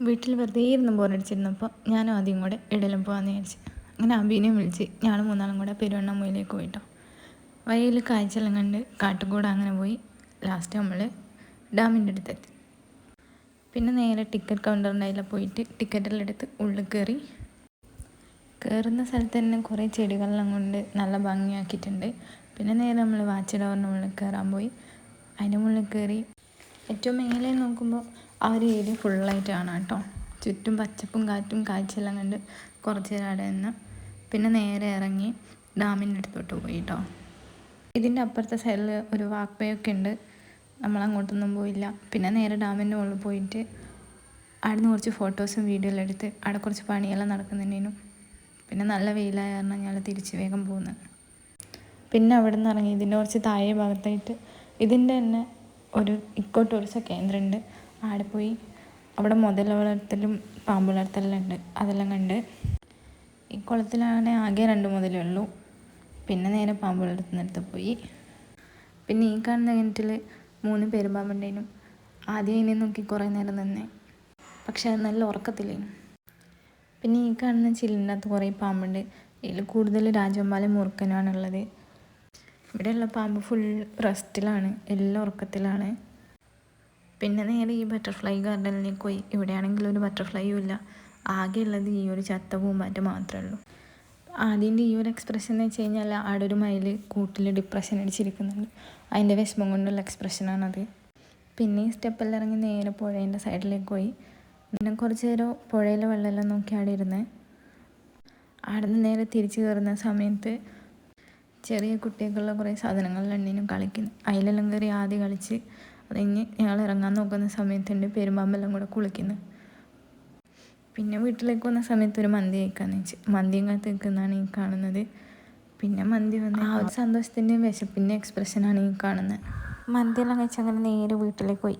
വീട്ടിൽ വെറുതെ ഇരുന്ന് ബോറടിച്ചിരുന്നപ്പോൾ ഞാനും ആദ്യം കൂടെ എവിടെയെങ്കിലും പോകാമെന്ന് വിചാരിച്ചു. അങ്ങനെ അബീനെയും വിളിച്ച് ഞങ്ങൾ മൂന്നാളും കൂടെ പെരുവണ്ണാമൂയിലേക്ക് പോയിട്ടോ. വഴിയിൽ കാഴ്ചയെല്ലാം കണ്ട് കാട്ടുകൂടെ അങ്ങനെ പോയി ലാസ്റ്റ് നമ്മൾ ഡാമിൻ്റെ അടുത്തെത്തി. പിന്നെ നേരെ ടിക്കറ്റ് കൗണ്ടറിൻ്റെ അതിൽ പോയിട്ട് ടിക്കറ്റെല്ലാം എടുത്ത് ഉള്ളിൽ കയറുന്ന സ്ഥലത്ത് തന്നെ കുറേ ചെടികളെല്ലാം കൊണ്ട് നല്ല ഭംഗിയാക്കിയിട്ടുണ്ട്. പിന്നെ നേരെ നമ്മൾ വാച്ച് ടവറിൻ്റെ മുകളിൽ കയറാൻ പോയി. അതിൻ്റെ മുകളിൽ കയറി ഏറ്റവും മേലെ നോക്കുമ്പോൾ ആ ഒരു ഏരിയ ഫുള്ളായിട്ട് കാണാം കേട്ടോ. ചുറ്റും പച്ചപ്പും കാറ്റും കാഴ്ചയെല്ലാം കണ്ട് കുറച്ച് നേരം അവിടെ നിന്ന് പിന്നെ നേരെ ഇറങ്ങി ഡാമിൻ്റെ അടുത്തോട്ട് പോയി കേട്ടോ. ഇതിൻ്റെ അപ്പുറത്തെ സൈഡിൽ ഒരു വാക്ക് വേ ഒക്കെ ഉണ്ട്. നമ്മളങ്ങോട്ടൊന്നും പോയില്ല. പിന്നെ നേരെ ഡാമിൻ്റെ മുകളിൽ പോയിട്ട് അവിടുന്ന് കുറച്ച് ഫോട്ടോസും വീഡിയോ എല്ലാം എടുത്ത് അവിടെ കുറച്ച് പണിയെല്ലാം നടക്കുന്നുണ്ടേനും. പിന്നെ നല്ല വെയിലായ കാരണം ഞങ്ങൾ തിരിച്ച് വേഗം പോകുന്നത്. പിന്നെ അവിടെ നിന്ന് ഇറങ്ങി ഇതിൻ്റെ കുറച്ച് താഴെ ഭാഗത്തായിട്ട് ഇതിൻ്റെ തന്നെ ഒരു ഇക്കോ ടൂറിസം കേന്ദ്രമുണ്ട്. അവിടെ പോയി അവിടെ മുതല വളർത്തലും പാമ്പ് വളർത്തലെല്ലാം ഉണ്ട്. അതെല്ലാം കണ്ട് ഈ കുളത്തിലാണെങ്കിൽ ആകെ 2 മുതലേ ഉള്ളൂ. പിന്നെ നേരെ പാമ്പ് വളർത്തുന്നിടത്ത് പോയി. പിന്നെ ഈ കാണുന്ന കിണറ്റിൽ 3 പെരുമ്പാമ്പുണ്ടേനും. ആദ്യം അതിനെ നോക്കി കുറേ നേരം നിന്നേ, പക്ഷെ അത് നല്ല ഉറക്കത്തില്ലേനും. പിന്നെ ഈ കാണുന്ന ചില്ലിൻ്റെ അകത്ത് കുറേ പാമ്പുണ്ട്. ഇതിൽ കൂടുതൽ രാജവെമ്പാലയും മൂർഖനുമാണുള്ളത്. ഇവിടെയുള്ള പാമ്പ് ഫുൾ റെസ്റ്റിലാണ്, എല്ലാം ഉറക്കത്തിലാണ്. പിന്നെ നേരെ ഈ ബട്ടർഫ്ലൈ ഗാർഡനിലേക്ക് പോയി. ഇവിടെയാണെങ്കിൽ ഒരു ബട്ടർഫ്ലൈയും ഇല്ല. ആകെ ഉള്ളത് ഈ ഒരു ചത്ത പൂമ്പാറ്റ മാത്രമേ ഉള്ളൂ. ആദ്യൻ്റെ ഈ ഒരു എക്സ്പ്രഷൻ എന്ന് വെച്ച് കഴിഞ്ഞാൽ അവിടെ ഒരു മയിൽ കൂട്ടിൽ ഡിപ്രഷൻ അടിച്ചിരിക്കുന്നുണ്ട്. അതിൻ്റെ വിഷമം കൊണ്ടുള്ള എക്സ്പ്രഷനാണത്. പിന്നെ ഈ സ്റ്റെപ്പെല്ലാം ഇറങ്ങി നേരെ പുഴേൻ്റെ സൈഡിലേക്ക് പോയി. പിന്നെ കുറച്ച് നേരം പുഴയിലെ വെള്ളമെല്ലാം നോക്കി അവിടെ ഇരുന്ന് അവിടെ നിന്ന് നേരെ തിരിച്ച് കയറുന്ന സമയത്ത് ചെറിയ കുട്ടികൾക്കുള്ള കുറേ സാധനങ്ങളെല്ലാം ഉണ്ടെങ്കിലും കളിക്കുന്നു. അതിലെല്ലാം കയറി ആദ്യം കളിച്ച് അത് കഴിഞ്ഞ് ഞങ്ങൾ ഇറങ്ങാൻ നോക്കുന്ന സമയത്തുണ്ട് പെരുമ്പാമ്പെല്ലാം കൂടെ കുളിക്കുന്നു. പിന്നെ വീട്ടിലേക്ക് വന്ന സമയത്ത് ഒരു മന്തി കഴിക്കാമെന്ന് വെച്ച് മന്തിയും കാത്ത് നിൽക്കുന്നതാണ് ഈ കാണുന്നത്. പിന്നെ മന്തി വന്ന് ആ ഒരു സന്തോഷത്തിൻ്റെയും വിശപ്പിൻ്റെ എക്സ്പ്രഷനാണ് ഈ കാണുന്നത്. മന്തിയെല്ലാം കഴിച്ച് അങ്ങനെ നേരെ വീട്ടിലേക്ക് പോയി.